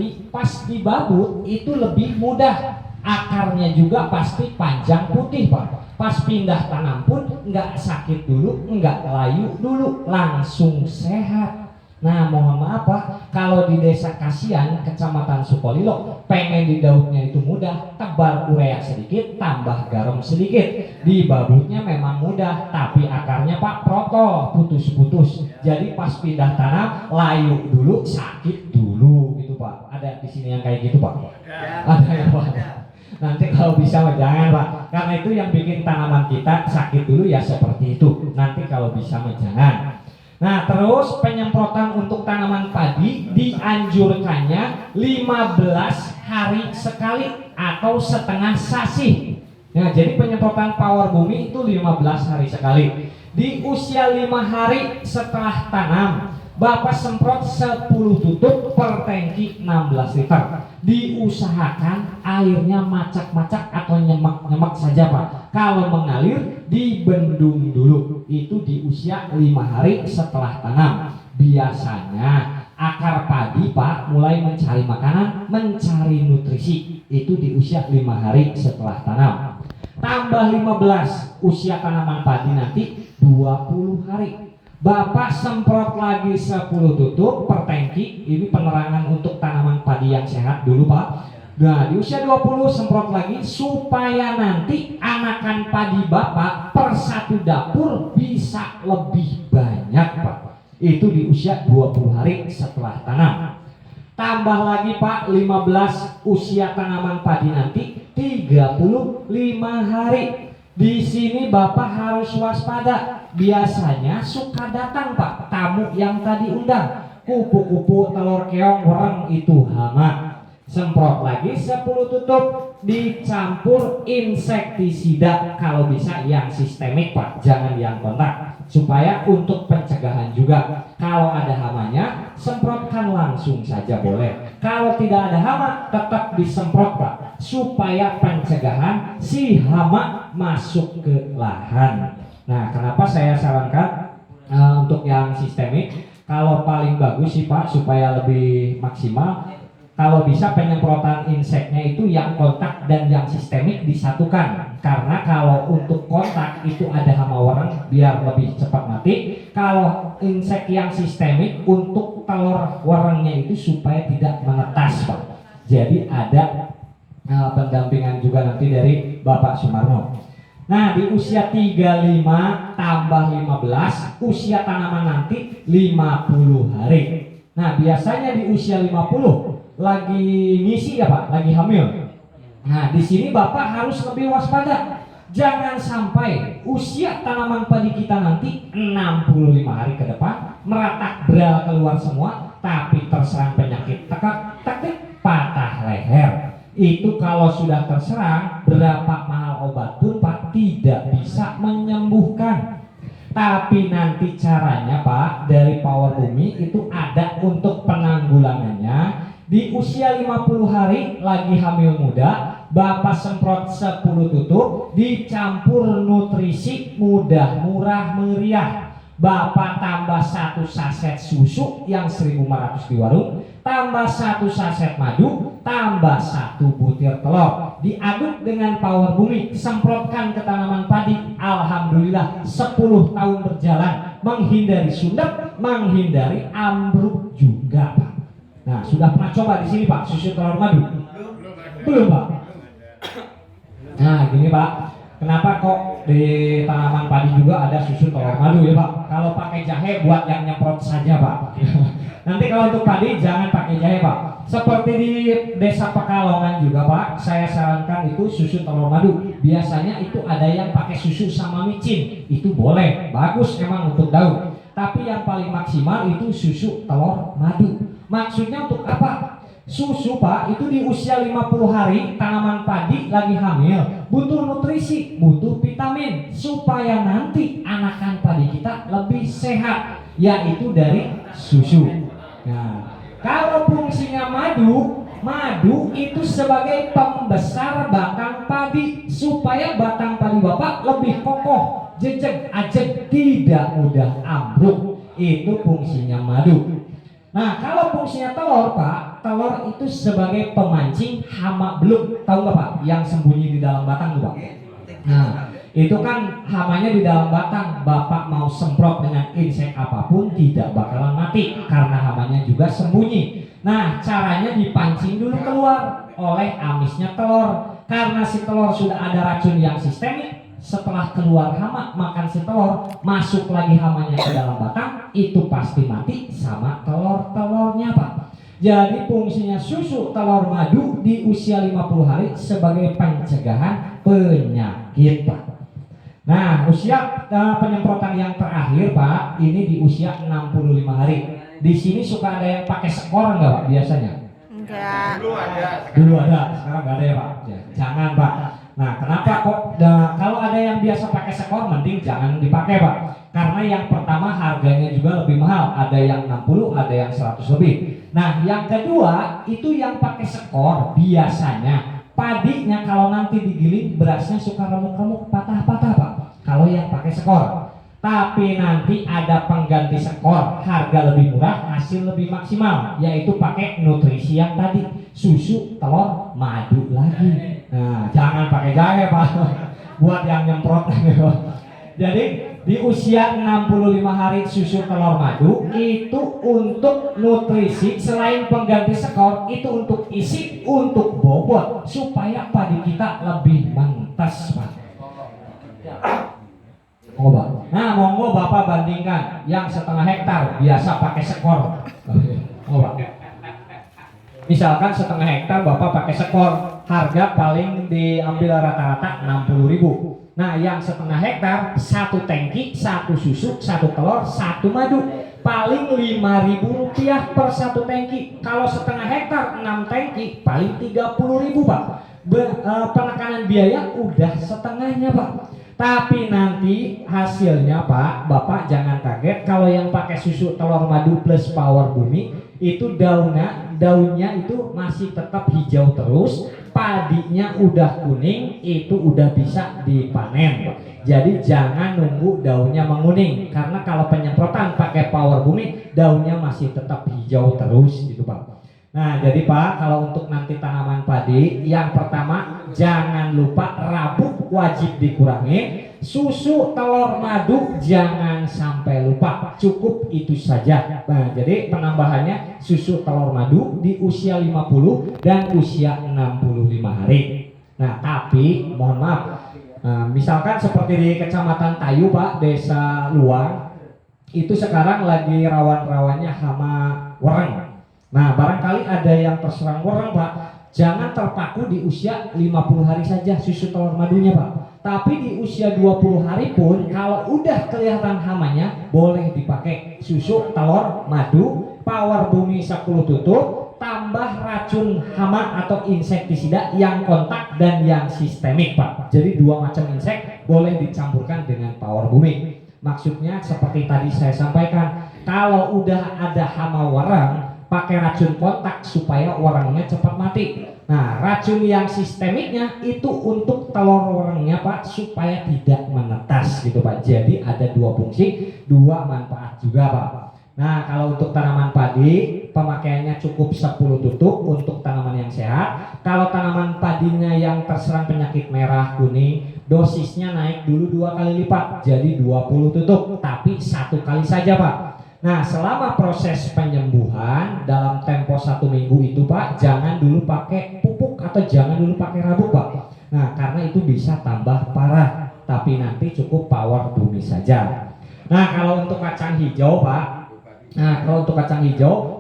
nanti pas dibabut itu lebih mudah. Akarnya juga pasti panjang putih Pak. Pas pindah tanam pun nggak sakit dulu, nggak layu dulu, langsung sehat. Nah mohon maaf Pak, kalau di desa Kasian, kecamatan Sukolilo, pengen di daunnya itu mudah, tebal urea sedikit, tambah garam sedikit. Di babutnya memang mudah, tapi akarnya Pak proto, putus-putus. Jadi pas pindah tanam, layu dulu, sakit dulu gitu Pak. Ada di sini yang kayak gitu Pak? Ada ya Pak? Nanti kalau bisa jangan Pak, karena itu yang bikin tanaman kita sakit dulu ya seperti itu. Nanti kalau bisa jangan. Nah terus penyemprotan untuk tanaman padi dianjurkannya 15 hari sekali atau setengah sasih. Nah jadi penyemprotan Power Bumi itu 15 hari sekali. Di usia 5 hari setelah tanam, Bapak semprot 10 tutup per tangki 16 liter. Diusahakan airnya macak-macak atau nyemak-nyemak saja Pak. Kalau mengalir dibendung dulu. Itu di usia 5 hari setelah tanam. Biasanya akar padi Pak mulai mencari makanan, mencari nutrisi. Itu di usia 5 hari setelah tanam. Tambah 15 usia tanaman padi nanti 20 hari. Bapak semprot lagi 10 tutup per tangki. Ini penerangan untuk tanaman padi yang sehat dulu Pak. Nah di usia 20 semprot lagi supaya nanti anakan padi Bapak per satu dapur bisa lebih banyak Pak. Itu di usia 20 hari setelah tanam. Tambah lagi Pak 15 usia tanaman padi nanti 35 hari. Di sini Bapak harus waspada. Biasanya suka datang Pak tamu yang tadi undang. Kupu-kupu, telur keong, wereng itu hama. Semprot lagi 10 tutup, dicampur insektisida kalau bisa yang sistemik Pak, jangan yang kontak. Supaya untuk pencegahan juga. Kalau ada hamanya, semprotkan langsung saja boleh. Kalau tidak ada hama, tetap disemprot Pak. Supaya pencegahan si hama masuk ke lahan. Nah, kenapa saya sarankan untuk yang sistemik? Kalau paling bagus sih Pak, supaya lebih maksimal, kalau bisa penyemprotan inseknya itu yang kontak dan yang sistemik disatukan. Karena kalau untuk kontak itu ada hama wereng biar lebih cepat mati. Kalau insek yang sistemik untuk telur werengnya itu supaya tidak menetas Pak. Jadi ada pendampingan juga nanti dari Bapak Sumarno. Nah di usia 35 tambah 15 usia tanaman nanti 50 hari. Nah biasanya di usia 50 lagi ngisi ya Pak, lagi hamil. Nah di sini Bapak harus lebih waspada. Jangan sampai usia tanaman padi kita nanti 65 hari ke depan meratak beral keluar semua, tapi terserang penyakit tekak-tekik patah leher. Itu kalau sudah terserang berapa mahal obat pun Pak tidak bisa menyembuhkan. Tapi nanti caranya Pak dari Power Bumi itu ada untuk penanggulangannya. Di usia 50 hari lagi hamil muda, Bapak semprot 10 tutup, dicampur nutrisi mudah murah meriah. Bapak tambah 1 saset susu yang 1.500 di warung, tambah 1 saset madu, tambah 1 butir telur. Diaduk dengan Power Bumi, semprotkan ke tanaman padi. Alhamdulillah 10 tahun berjalan, menghindari sundep, menghindari ambruk juga Pak. Nah, sudah pernah coba di sini Pak susu telur madu? Belum Pak. Nah, gini Pak, kenapa kok di tanaman padi juga ada susu telur madu ya Pak? Kalau pakai jahe buat yang nyemprot saja Pak. Nanti kalau untuk padi jangan pakai jahe Pak. Seperti di desa Pekalongan juga Pak, saya sarankan itu susu telur madu. Biasanya itu ada yang pakai susu sama micin, itu boleh, bagus emang untuk daun. Tapi yang paling maksimal itu susu telur madu. Maksudnya untuk apa? Susu Pak itu di usia 50 hari tanaman padi lagi hamil butuh nutrisi, butuh vitamin supaya nanti anakan padi kita lebih sehat, yaitu dari susu. Nah, kalau fungsinya madu itu sebagai pembesar batang padi supaya batang padi Bapak lebih kokoh, jejeg, ajeg, tidak mudah ambruk. Itu fungsinya madu. Nah kalau fungsinya telur Pak, telur itu sebagai pemancing hama beluk. Tahu nggak Pak? Yang sembunyi di dalam batang tuh Pak. Nah, itu kan hamanya di dalam batang. Bapak mau semprot dengan insek apapun tidak bakalan mati karena hamanya juga sembunyi. Nah, caranya dipancing dulu keluar oleh amisnya telur. Karena si telur sudah ada racun yang sistemik, setelah keluar hama makan si telur, masuk lagi hamanya ke dalam batang, itu pasti mati sama telur-telurnya Pak. Jadi fungsinya susu telur madu di usia 50 hari sebagai pencegahan penyakit Pak. Nah, usia penyemprotan yang terakhir Pak, ini di usia 65 hari. Di sini suka ada yang pakai skor nggak Pak biasanya? Enggak. Dulu ada, sekarang nggak ada ya Pak. Jangan Pak. Nah, kenapa kok kalau ada yang biasa pakai skor, mending jangan dipakai Pak. Karena yang pertama harganya juga lebih mahal, ada yang 60, ada yang 100 lebih. Nah, yang kedua itu yang pakai skor biasanya padinya kalau nanti digiling berasnya suka remuk-remuk, patah-patah Pak. Kalau yang pakai skor. Tapi nanti ada pengganti skor, harga lebih murah, hasil lebih maksimal, yaitu pakai nutrisi yang tadi, susu, telur, madu lagi. Nah, jangan pakai jahe Pak, buat yang nyemprot. Jadi di usia 65 hari susu telur madu itu untuk nutrisi, selain pengganti skor itu untuk isi, untuk bobot supaya padi kita lebih mentes Pak. Monggo. Nah, monggo Bapak bandingkan yang setengah hektar biasa pakai skor. Monggo Pak. Misalkan setengah hektar Bapak pakai skor, harga paling diambil rata-rata 60.000. Nah, yang setengah hektar, satu tangki, satu susu, satu telur, satu madu, paling Rp5.000 per satu tangki. Kalau setengah hektar 6 tangki, paling 30.000 Pak. Penekanan biaya udah setengahnya Pak. Tapi nanti hasilnya Pak, Bapak jangan kaget kalau yang pakai susu telur madu plus power bumi itu daunnya itu masih tetap hijau terus, padinya udah kuning, itu udah bisa dipanen Pak. Jadi jangan nunggu daunnya menguning, karena kalau penyemprotan pakai power bumi daunnya masih tetap hijau terus gitu Pak. Nah, jadi Pak, kalau untuk nanti tanaman padi, yang pertama jangan lupa rabuk wajib dikurangi, susu telur madu jangan sampai lupa, cukup itu saja. Nah, jadi penambahannya susu telur madu di usia 50 dan usia 65 hari. Nah, tapi mohon maaf, misalkan seperti di Kecamatan Tayu Pak, Desa Luang, itu sekarang lagi rawan-rawannya hama wereng. Nah, barangkali ada yang terserang wereng Pak, jangan terpaku di usia 50 hari saja susu telur madunya Pak. Tapi di usia 20 hari pun kalau udah kelihatan hamanya, boleh dipakai susu telur madu, power bumi 10 tutup, tambah racun hama atau insektisida yang kontak dan yang sistemik Pak. Jadi dua macam insek boleh dicampurkan dengan power bumi. Maksudnya seperti tadi saya sampaikan, kalau udah ada hama wereng, pakai racun kontak supaya werengnya cepat mati. Nah, racun yang sistemiknya itu untuk telur werengnya Pak, supaya tidak menetas gitu Pak. Jadi ada dua fungsi, dua manfaat juga Pak. Nah, kalau untuk tanaman padi pemakaiannya cukup 10 tutup untuk tanaman yang sehat. Kalau tanaman padinya yang terserang penyakit merah kuning, dosisnya naik dulu 2 kali lipat, jadi 20 tutup, tapi 1 kali saja Pak. Nah, selama proses penyembuhan dalam tempo 1 minggu itu Pak, jangan dulu pakai pupuk atau jangan dulu pakai rabuk Pak. Nah, karena itu bisa tambah parah, tapi nanti cukup power bumi saja. Nah, kalau untuk kacang hijau Pak,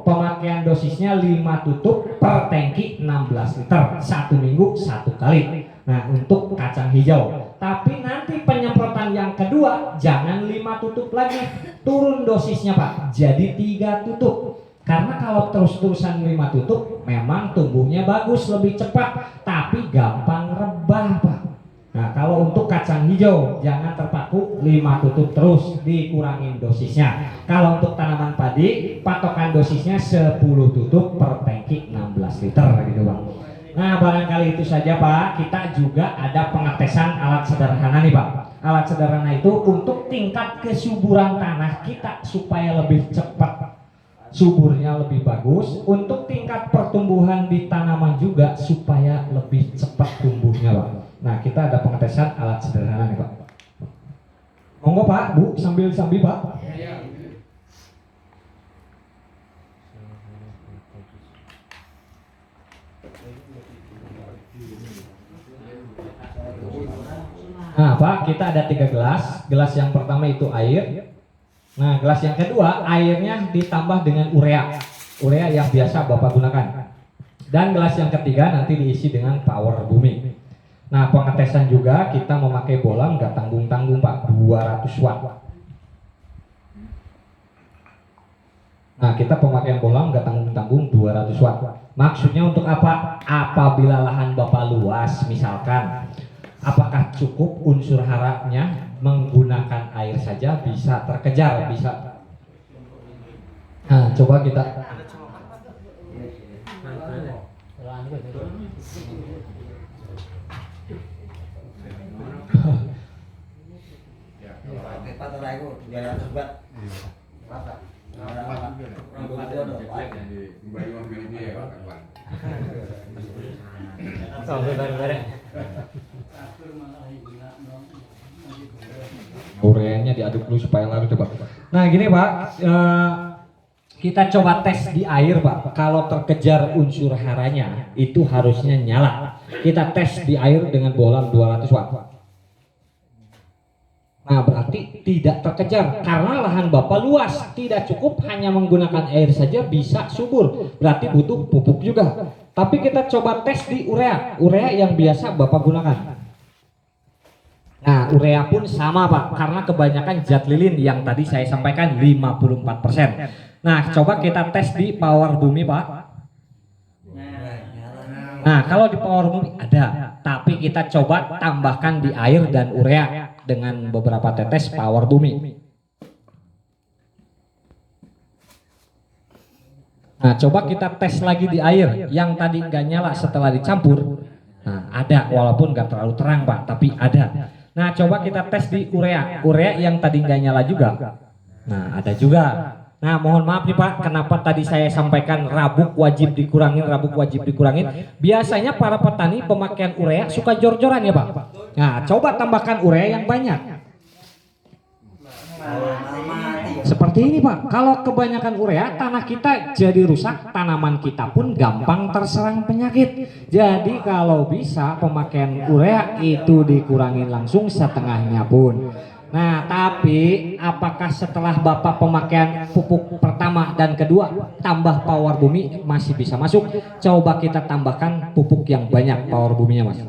pemakaian dosisnya 5 tutup per tangki 16 liter, 1 minggu 1 kali. Nah, untuk kacang hijau. Tapi nanti penyemprotan yang kedua jangan 5 tutup lagi, turun dosisnya Pak, jadi 3 tutup. Karena kalau terus-terusan 5 tutup memang tumbuhnya bagus, lebih cepat, tapi gampang rebah Pak. Nah, kalau untuk kacang hijau jangan terpaku 5 tutup terus, dikurangin dosisnya. Kalau untuk tanaman padi patokan dosisnya 10 tutup per tangki 16 liter gitu Bang. Nah, barangkali itu saja Pak. Kita juga ada pengetesan alat sederhana nih Pak. Alat sederhana itu untuk tingkat kesuburan tanah kita supaya lebih cepat suburnya lebih bagus, untuk tingkat pertumbuhan di tanaman juga supaya lebih cepat tumbuhnya Pak. Nah kita ada pengetesan alat sederhana nih Pak. Monggo Pak, Bu, sambil Pak. Nah Pak, kita ada 3 gelas. Gelas yang pertama itu air. Nah gelas yang kedua airnya ditambah dengan urea. Urea yang biasa Bapak gunakan. Dan gelas yang ketiga nanti diisi dengan power bumi. Nah pengetesan juga kita memakai bola nggak tanggung-tanggung Pak, 200 watt. Nah kita pemakaian bola nggak tanggung-tanggung 200 watt. Maksudnya untuk apa? Apabila lahan Bapak luas misalkan, apakah cukup unsur haranya menggunakan air saja bisa terkejar, bisa. Nah coba kita ureanya diaduk dulu supaya larut coba. Nah gini Pak, kita coba tes di air Pak. Kalau terkejar unsur haranya itu harusnya nyala. Kita tes di air dengan bola 200 watt. Nah berarti tidak terkejar karena lahan Bapak luas, tidak cukup hanya menggunakan air saja bisa subur, berarti butuh pupuk juga. Tapi kita coba tes di urea yang biasa Bapak gunakan. Nah urea pun sama Pak, karena kebanyakan zat lilin yang tadi saya sampaikan 54%. Nah coba kita tes di power bumi Pak. Nah kalau di power bumi ada, tapi kita coba tambahkan di air dan urea dengan beberapa tetes power bumi. Nah coba kita tes lagi di air yang tadi nggak nyala setelah dicampur. Nah ada, walaupun nggak terlalu terang Pak, tapi ada. Nah coba kita tes di urea yang tadi nggak nyala juga. Nah ada juga. Nah mohon maaf nih Pak, kenapa tadi saya sampaikan rabuk wajib dikurangin, biasanya para petani pemakaian urea suka jor-joran ya Pak. Nah coba tambahkan urea yang banyak. Seperti ini Pak, kalau kebanyakan urea tanah kita jadi rusak, tanaman kita pun gampang terserang penyakit. Jadi kalau bisa pemakaian urea itu dikurangin langsung setengahnya pun. Nah tapi apakah setelah Bapak pemakaian pupuk pertama dan kedua tambah power bumi masih bisa masuk? Coba kita tambahkan pupuk yang banyak power buminya Mas.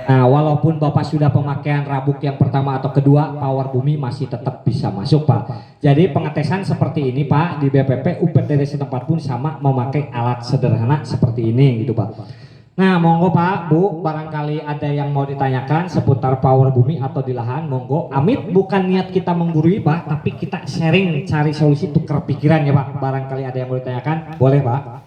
Nah walaupun Bapak sudah pemakaian rabuk yang pertama atau kedua, power bumi masih tetap bisa masuk Pak. Jadi pengetesan seperti ini Pak, di BPP UPTD setempat pun sama memakai alat sederhana seperti ini gitu Pak. Nah monggo Pak, Bu, barangkali ada yang mau ditanyakan seputar power bumi atau di lahan, monggo. Amit bukan niat kita menggurui Pak, tapi kita sharing cari solusi tukar pikiran ya Pak. Barangkali ada yang mau ditanyakan, boleh Pak.